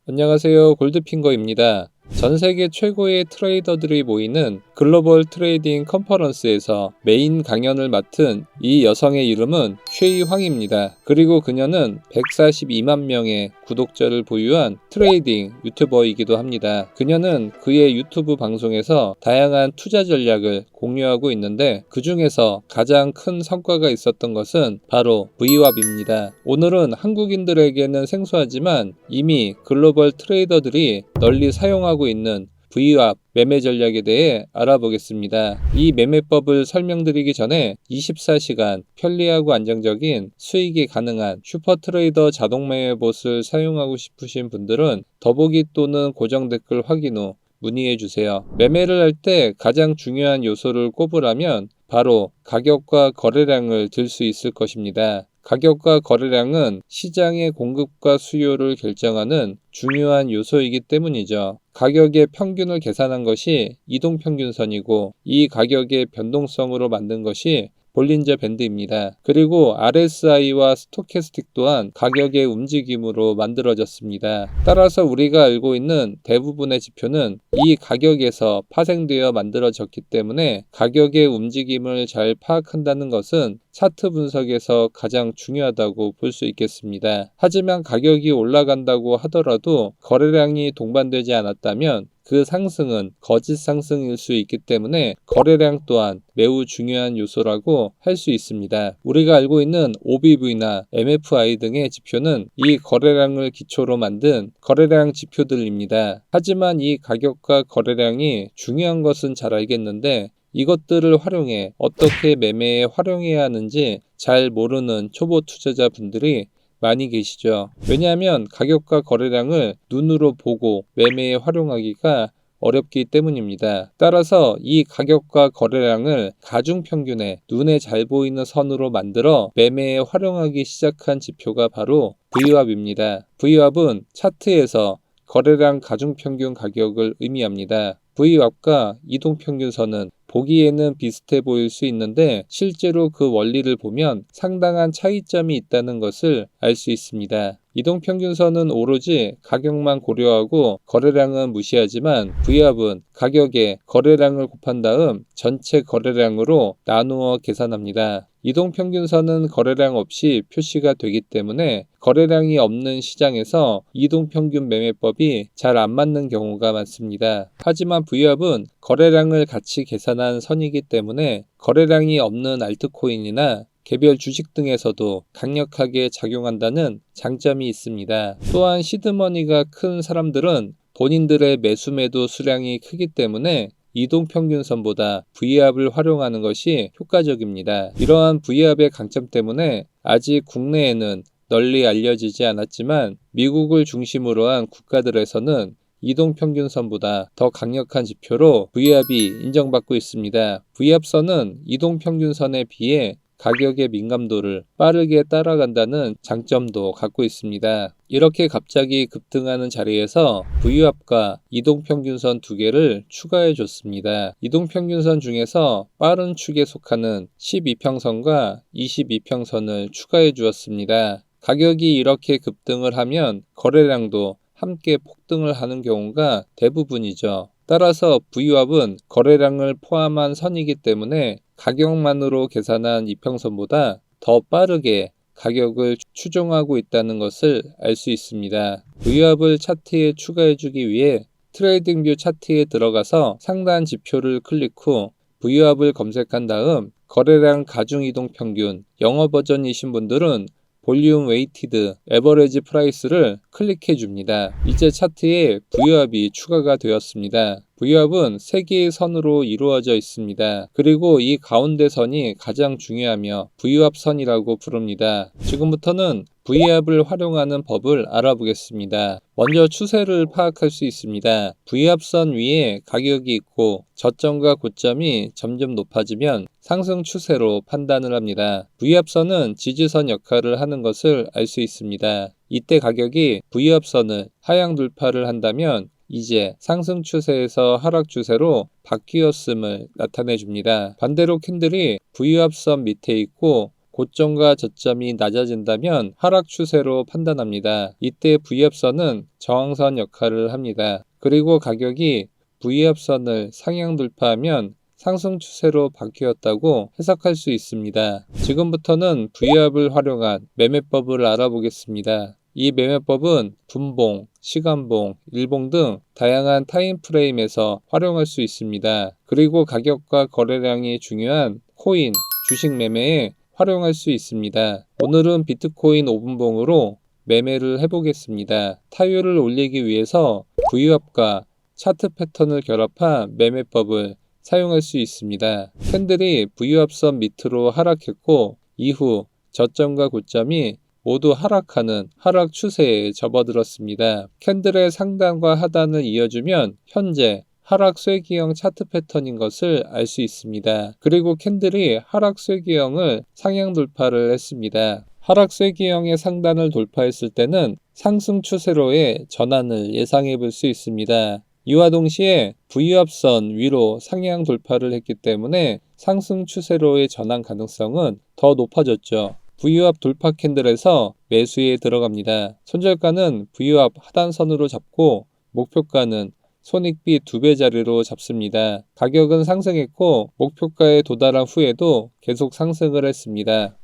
안녕하세요. 골드핑거입니다. 전 세계 최고의 트레이더들이 모이는 글로벌 트레이딩 컨퍼런스에서 메인 강연을 맡은 이 여성의 이름은 쉐이 황입니다. 그리고 그녀는 142만 명의 구독자를 보유한 트레이딩 유튜버이기도 합니다. 그녀는 그의 유튜브 방송에서 다양한 투자 전략을 공유하고 있는데 그 중에서 가장 큰 성과가 있었던 것은 바로 Vwap입니다. 오늘은 한국인들에게는 생소하지만 이미 글로벌 트레이더들이 널리 사용하고 있는 Vwap 매매 전략에 대해 알아보겠습니다. 이 매매법을 설명드리기 전에 24시간 편리하고 안정적인 수익이 가능한 슈퍼트레이더 자동 매매봇을 사용하고 싶으신 분들은 더보기 또는 고정 댓글 확인 후 문의해주세요. 매매를 할 때 가장 중요한 요소를 꼽으라면 바로 가격과 거래량을 들 수 있을 것입니다. 가격과 거래량은 시장의 공급과 수요를 결정하는 중요한 요소이기 때문이죠. 가격의 평균을 계산한 것이 이동평균선이고 이 가격의 변동성으로 만든 것이 볼린저 밴드입니다. 그리고 RSI와 스토캐스틱 또한 가격의 움직임으로 만들어졌습니다. 따라서 우리가 알고 있는 대부분의 지표는 이 가격에서 파생되어 만들어졌기 때문에 가격의 움직임을 잘 파악한다는 것은 차트 분석에서 가장 중요하다고 볼 수 있겠습니다. 하지만 가격이 올라간다고 하더라도 거래량이 동반되지 않았다면 그 상승은 거짓 상승일 수 있기 때문에 거래량 또한 매우 중요한 요소라고 할 수 있습니다. 우리가 알고 있는 OBV나 MFI 등의 지표는 이 거래량을 기초로 만든 거래량 지표들입니다. 하지만 이 가격과 거래량이 중요한 것은 잘 알겠는데 이것들을 활용해 어떻게 매매에 활용해야 하는지 잘 모르는 초보 투자자분들이 많이 계시죠. 왜냐하면 가격과 거래량을 눈으로 보고 매매에 활용하기가 어렵기 때문입니다. 따라서 이 가격과 거래량을 가중평균의 눈에 잘 보이는 선으로 만들어 매매에 활용하기 시작한 지표가 바로 Vwap입니다. Vwap은 차트에서 거래량 가중평균 가격을 의미합니다. Vwap과 이동평균선은 보기에는 비슷해 보일 수 있는데 실제로 그 원리를 보면 상당한 차이점이 있다는 것을 알 수 있습니다. 이동평균선은 오로지 가격만 고려하고 거래량은 무시하지만 Vwap은 가격에 거래량을 곱한 다음 전체 거래량으로 나누어 계산합니다. 이동평균선은 거래량 없이 표시가 되기 때문에 거래량이 없는 시장에서 이동평균 매매법이 잘 안 맞는 경우가 많습니다. 하지만 Vwap은 거래량을 같이 계산한 선이기 때문에 거래량이 없는 알트코인이나 개별 주식 등에서도 강력하게 작용한다는 장점이 있습니다. 또한 시드머니가 큰 사람들은 본인들의 매수 매도 수량이 크기 때문에 이동평균선보다 Vwap을 활용하는 것이 효과적입니다. 이러한 Vwap의 강점 때문에 아직 국내에는 널리 알려지지 않았지만 미국을 중심으로 한 국가들에서는 이동평균선보다 더 강력한 지표로 Vwap이 인정받고 있습니다. Vwap선은 이동평균선에 비해 가격의 민감도를 빠르게 따라간다는 장점도 갖고 있습니다. 이렇게 갑자기 급등하는 자리에서 Vwap과 이동평균선 두 개를 추가해 줬습니다. 이동평균선 중에서 빠른 축에 속하는 12평선과 22평선을 추가해 주었습니다. 가격이 이렇게 급등을 하면 거래량도 함께 폭등을 하는 경우가 대부분이죠. 따라서 Vwap은 거래량을 포함한 선이기 때문에 가격만으로 계산한 이평선보다 더 빠르게 가격을 추종하고 있다는 것을 알 수 있습니다. Vwap을 차트에 추가해주기 위해 트레이딩뷰 차트에 들어가서 상단 지표를 클릭 후 Vwap을 검색한 다음 거래량 가중이동평균 영어 버전이신 분들은 볼륨 웨이티드 에버리지 프라이스를 클릭해 줍니다. 이제 차트에 Vwap이 추가가 되었습니다. Vwap은 3개의 선으로 이루어져 있습니다. 그리고 이 가운데 선이 가장 중요하며 Vwap 선이라고 부릅니다. 지금부터는 Vwap을 활용하는 법을 알아보겠습니다. 먼저 추세를 파악할 수 있습니다. Vwap 선 위에 가격이 있고 저점과 고점이 점점 높아지면 상승 추세로 판단을 합니다. Vwap 선은 지지선 역할을 하는 것을 알 수 있습니다. 이때 가격이 Vwap 선을 하향 돌파를 한다면 이제 상승 추세에서 하락 추세로 바뀌었음을 나타내 줍니다. 반대로 캔들이 Vwap 선 밑에 있고 고점과 저점이 낮아진다면 하락 추세로 판단합니다. 이때 V합선은 저항선 역할을 합니다. 그리고 가격이 V합선을 상향 돌파하면 상승 추세로 바뀌었다고 해석할 수 있습니다. 지금부터는 V합을 활용한 매매법을 알아보겠습니다. 이 매매법은 분봉, 시간봉, 일봉 등 다양한 타임프레임에서 활용할 수 있습니다. 그리고 가격과 거래량이 중요한 코인, 주식 매매에 활용할 수 있습니다. 오늘은 비트코인 5분봉으로 매매를 해보겠습니다. 타율을 올리기 위해서 V합과 차트 패턴을 결합한 매매법을 사용할 수 있습니다. 캔들이 V합선 밑으로 하락했고 이후 저점과 고점이 모두 하락하는 하락 추세에 접어들었습니다. 캔들의 상단과 하단을 이어주면 현재 하락 쇠기형 차트 패턴인 것을 알 수 있습니다. 그리고 캔들이 하락 쇠기형을 상향 돌파를 했습니다. 하락 쇠기형의 상단을 돌파했을 때는 상승 추세로의 전환을 예상해 볼 수 있습니다. 이와 동시에 V합선 위로 상향 돌파를 했기 때문에 상승 추세로의 전환 가능성은 더 높아졌죠. V합 돌파 캔들에서 매수에 들어갑니다. 손절가는 V합 하단선으로 잡고 목표가는 손익비 2배 자리로 잡습니다. 가격은 상승했고 목표가에 도달한 후에도 계속 상승을 했습니다.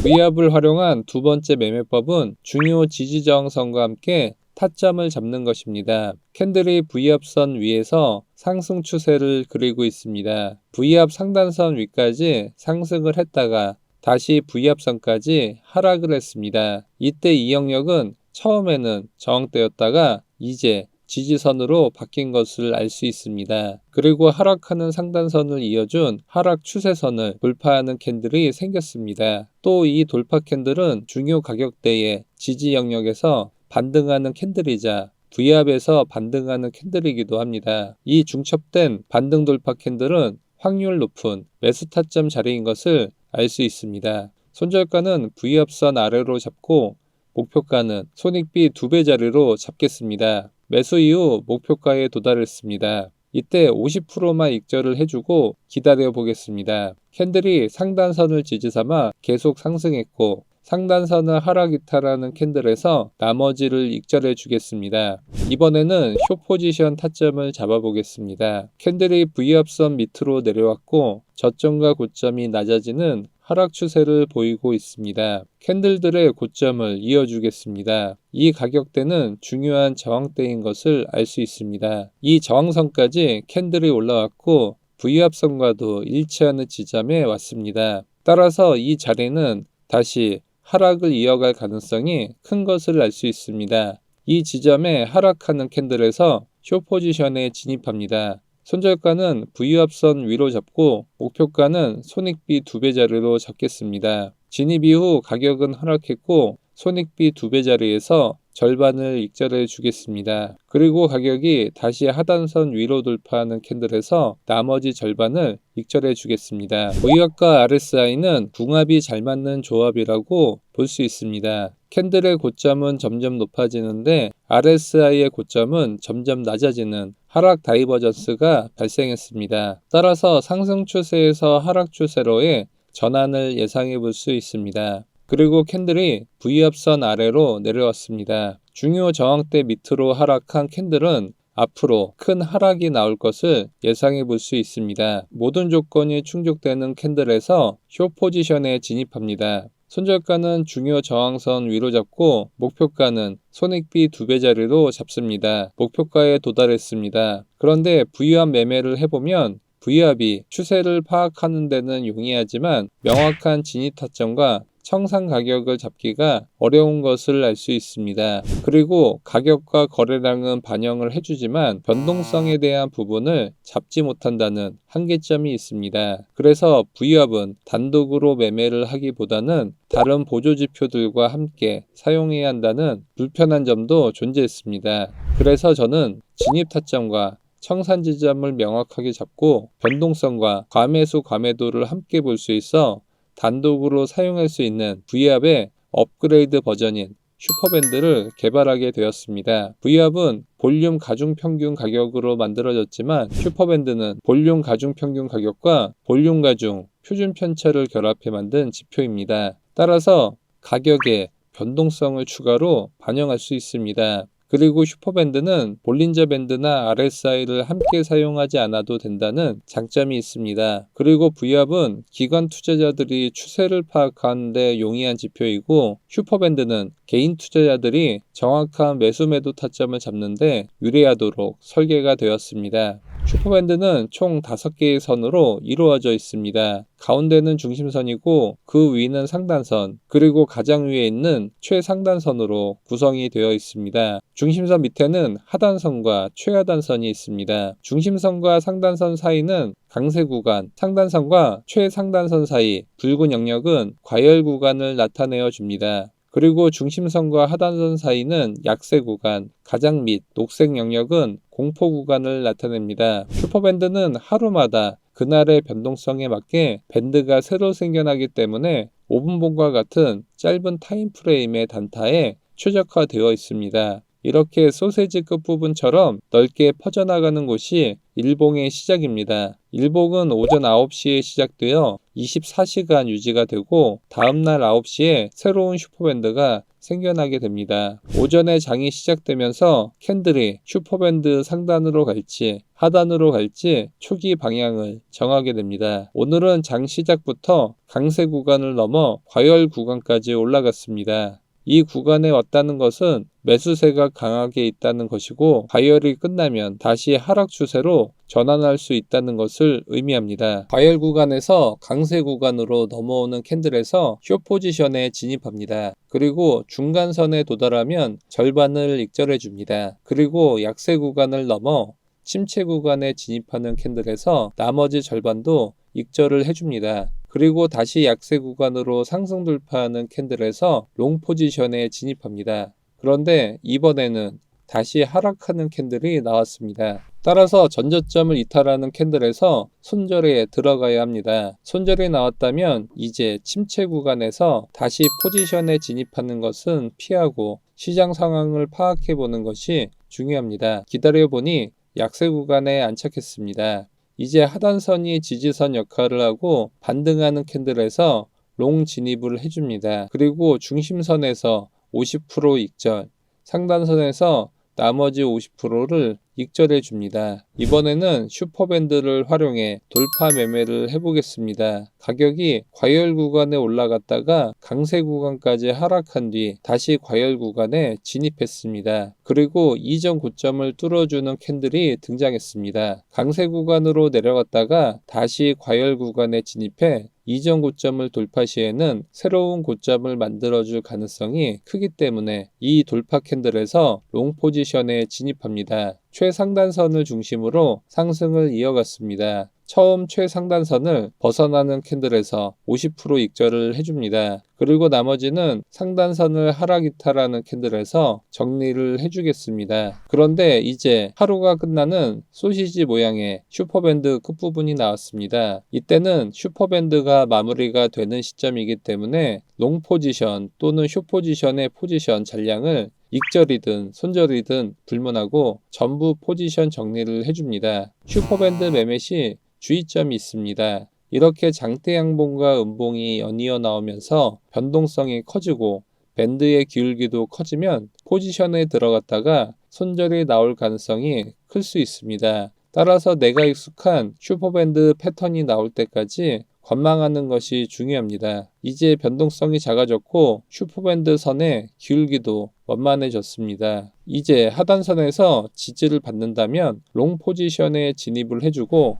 V합을 활용한 두 번째 매매법은 중요 지지저항선과 함께 타점을 잡는 것입니다. 캔들이 V합선 위에서 상승 추세를 그리고 있습니다. V합 상단선 위까지 상승을 했다가 다시 V합선까지 하락을 했습니다. 이때 이 영역은 처음에는 저항대였다가 이제 지지선으로 바뀐 것을 알 수 있습니다. 그리고 하락하는 상단선을 이어준 하락 추세선을 돌파하는 캔들이 생겼습니다. 또 이 돌파 캔들은 중요 가격대의 지지 영역에서 반등하는 캔들이자 V합에서 반등하는 캔들이기도 합니다. 이 중첩된 반등 돌파 캔들은 확률 높은 매수 타점 자리인 것을 알 수 있습니다. 손절가는 V합선 아래로 잡고 목표가는 손익비 2배 자리로 잡겠습니다. 매수 이후 목표가에 도달했습니다. 이때 50%만 익절을 해주고 기다려 보겠습니다. 캔들이 상단선을 지지삼아 계속 상승했고 상단선을 하락 이탈하는 캔들에서 나머지를 익절해 주겠습니다. 이번에는 숏 포지션 타점을 잡아보겠습니다. 캔들이 V합선 밑으로 내려왔고 저점과 고점이 낮아지는 하락 추세를 보이고 있습니다. 캔들들의 고점을 이어주겠습니다. 이 가격대는 중요한 저항대인 것을 알 수 있습니다. 이 저항선까지 캔들이 올라왔고 V합선과도 일치하는 지점에 왔습니다. 따라서 이 자리는 다시 하락을 이어갈 가능성이 큰 것을 알 수 있습니다. 이 지점에 하락하는 캔들에서 숏 포지션에 진입합니다. 손절가는 V합선 위로 잡고 목표가는 손익비 2배 자리로 잡겠습니다. 진입 이후 가격은 하락했고 손익비 2배 자리에서 절반을 익절해 주겠습니다. 그리고 가격이 다시 하단선 위로 돌파하는 캔들에서 나머지 절반을 익절해 주겠습니다. V합과 RSI는 궁합이 잘 맞는 조합이라고 볼 수 있습니다. 캔들의 고점은 점점 높아지는데 RSI의 고점은 점점 낮아지는 하락 다이버전스가 발생했습니다. 따라서 상승 추세에서 하락 추세로의 전환을 예상해 볼 수 있습니다. 그리고 캔들이 V합선 아래로 내려왔습니다. 중요 저항대 밑으로 하락한 캔들은 앞으로 큰 하락이 나올 것을 예상해 볼 수 있습니다. 모든 조건이 충족되는 캔들에서 숏 포지션에 진입합니다. 손절가는 중요 저항선 위로 잡고 목표가는 손익비 2배 자리로 잡습니다. 목표가에 도달했습니다. 그런데 V합 매매를 해보면 V합이 추세를 파악하는 데는 용이하지만 명확한 진입 타점과 청산 가격을 잡기가 어려운 것을 알 수 있습니다. 그리고 가격과 거래량은 반영을 해주지만 변동성에 대한 부분을 잡지 못한다는 한계점이 있습니다. 그래서 V합은 단독으로 매매를 하기보다는 다른 보조지표들과 함께 사용해야 한다는 불편한 점도 존재했습니다. 그래서 저는 진입 타점과 청산 지점을 명확하게 잡고 변동성과 과매수 과매도를 함께 볼 수 있어 단독으로 사용할 수 있는 V합의 업그레이드 버전인 슈퍼밴드를 개발하게 되었습니다. V압은 볼륨 가중 평균 가격으로 만들어졌지만 슈퍼밴드는 볼륨 가중 평균 가격과 볼륨 가중 표준 편차를 결합해 만든 지표입니다. 따라서 가격에 변동성을 추가로 반영할 수 있습니다. 그리고 슈퍼밴드는 볼린저 밴드나 RSI를 함께 사용하지 않아도 된다는 장점이 있습니다. 그리고 V압은 기관 투자자들이 추세를 파악하는 데 용이한 지표이고 슈퍼밴드는 개인 투자자들이 정확한 매수 매도 타점을 잡는 데 유리하도록 설계가 되었습니다. 슈퍼밴드는 총 5개의 선으로 이루어져 있습니다. 가운데는 중심선이고 그 위는 상단선, 그리고 가장 위에 있는 최상단선으로 구성이 되어 있습니다. 중심선 밑에는 하단선과 최하단선이 있습니다. 중심선과 상단선 사이는 강세 구간, 상단선과 최상단선 사이 붉은 영역은 과열 구간을 나타내어 줍니다. 그리고 중심선과 하단선 사이는 약세 구간, 가장 밑 녹색 영역은 공포 구간을 나타냅니다. 슈퍼밴드는 하루마다 그날의 변동성에 맞게 밴드가 새로 생겨나기 때문에 5분봉과 같은 짧은 타임프레임의 단타에 최적화되어 있습니다. 이렇게 소세지 끝부분처럼 넓게 퍼져나가는 곳이 일봉의 시작입니다. 일봉은 오전 9시에 시작되어 24시간 유지가 되고 다음날 9시에 새로운 슈퍼밴드가 생겨나게 됩니다. 오전에 장이 시작되면서 캔들이 슈퍼밴드 상단으로 갈지 하단으로 갈지 초기 방향을 정하게 됩니다. 오늘은 장 시작부터 강세 구간을 넘어 과열 구간까지 올라갔습니다. 이 구간에 왔다는 것은 매수세가 강하게 있다는 것이고 과열이 끝나면 다시 하락 추세로 전환할 수 있다는 것을 의미합니다. 과열 구간에서 강세 구간으로 넘어오는 캔들에서 숏 포지션에 진입합니다. 그리고 중간선에 도달하면 절반을 익절해 줍니다. 그리고 약세 구간을 넘어 침체 구간에 진입하는 캔들에서 나머지 절반도 익절을 해줍니다. 그리고 다시 약세 구간으로 상승 돌파하는 캔들에서 롱 포지션에 진입합니다. 그런데 이번에는 다시 하락하는 캔들이 나왔습니다. 따라서 전저점을 이탈하는 캔들에서 손절에 들어가야 합니다. 손절이 나왔다면 이제 침체 구간에서 다시 포지션에 진입하는 것은 피하고 시장 상황을 파악해 보는 것이 중요합니다. 기다려보니 약세 구간에 안착했습니다. 이제 하단선이 지지선 역할을 하고 반등하는 캔들에서 롱 진입을 해줍니다. 그리고 중심선에서 50% 익절, 상단선에서 나머지 50%를 익절해 줍니다. 이번에는 슈퍼밴드를 활용해 돌파 매매를 해보겠습니다. 가격이 과열 구간에 올라갔다가 강세 구간까지 하락한 뒤 다시 과열 구간에 진입했습니다. 그리고 이전 고점을 뚫어주는 캔들이 등장했습니다. 강세 구간으로 내려갔다가 다시 과열 구간에 진입해 이전 고점을 돌파 시에는 새로운 고점을 만들어줄 가능성이 크기 때문에 이 돌파 캔들에서 롱 포지션에 진입합니다. 최상단선을 중심으로 상승을 이어갔습니다. 처음 최상단선을 벗어나는 캔들에서 50% 익절을 해줍니다. 그리고 나머지는 상단선을 하락 이탈하는 캔들에서 정리를 해주겠습니다. 그런데 이제 하루가 끝나는 소시지 모양의 슈퍼밴드 끝부분이 나왔습니다. 이때는 슈퍼밴드가 마무리가 되는 시점이기 때문에 롱 포지션 또는 숏 포지션의 포지션 잔량을 익절이든 손절이든 불문하고 전부 포지션 정리를 해줍니다. 슈퍼밴드 매매 시 주의점이 있습니다. 이렇게 장대 양봉과 음봉이 연이어 나오면서 변동성이 커지고 밴드의 기울기도 커지면 포지션에 들어갔다가 손절이 나올 가능성이 클 수 있습니다. 따라서 내가 익숙한 슈퍼밴드 패턴이 나올 때까지 관망하는 것이 중요합니다. 이제 변동성이 작아졌고 슈퍼밴드 선의 기울기도 원만해졌습니다. 이제 하단선에서 지지를 받는다면 롱 포지션에 진입을 해주고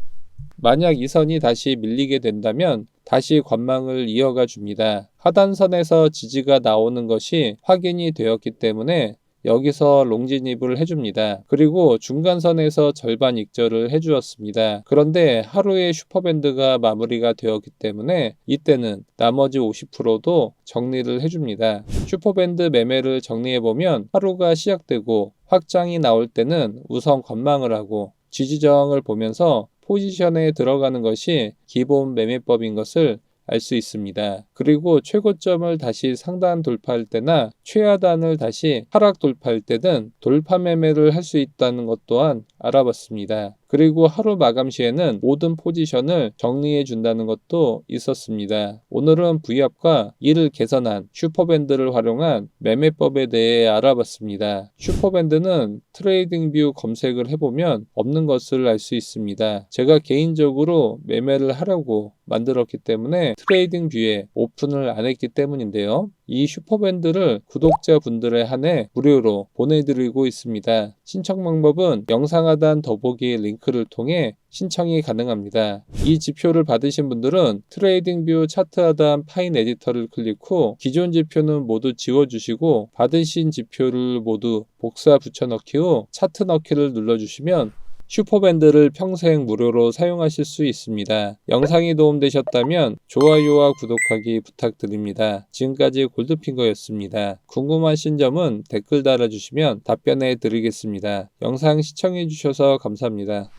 만약 이 선이 다시 밀리게 된다면 다시 관망을 이어가 줍니다. 하단선에서 지지가 나오는 것이 확인이 되었기 때문에 여기서 롱 진입을 해줍니다. 그리고 중간선에서 절반 익절을 해주었습니다. 그런데 하루의 슈퍼밴드가 마무리가 되었기 때문에 이때는 나머지 50%도 정리를 해줍니다. 슈퍼밴드 매매를 정리해보면 하루가 시작되고 확장이 나올 때는 우선 관망을 하고 지지저항을 보면서 포지션에 들어가는 것이 기본 매매법인 것을 알 수 있습니다. 그리고 최고점을 다시 상단 돌파할 때나 최하단을 다시 하락 돌파할 때는 돌파 매매를 할 수 있다는 것 또한 알아봤습니다. 그리고 하루 마감 시에는 모든 포지션을 정리해 준다는 것도 있었습니다. 오늘은 V합과 이를 개선한 슈퍼밴드를 활용한 매매법에 대해 알아봤습니다. 슈퍼밴드는 트레이딩뷰 검색을 해보면 없는 것을 알 수 있습니다. 제가 개인적으로 매매를 하려고 만들었기 때문에 트레이딩뷰에 오픈을 안 했기 때문인데요. 이 슈퍼밴드를 구독자분들에 한해 무료로 보내드리고 있습니다. 신청 방법은 영상 하단 더보기 링크를 통해 신청이 가능합니다. 이 지표를 받으신 분들은 트레이딩뷰 차트 하단 파인 에디터를 클릭 후 기존 지표는 모두 지워주시고 받으신 지표를 모두 복사 붙여넣기 후 차트 넣기를 눌러주시면 슈퍼밴드를 평생 무료로 사용하실 수 있습니다. 영상이 도움되셨다면 좋아요와 구독하기 부탁드립니다. 지금까지 골드핑거였습니다. 궁금하신 점은 댓글 달아주시면 답변해 드리겠습니다. 영상 시청해 주셔서 감사합니다.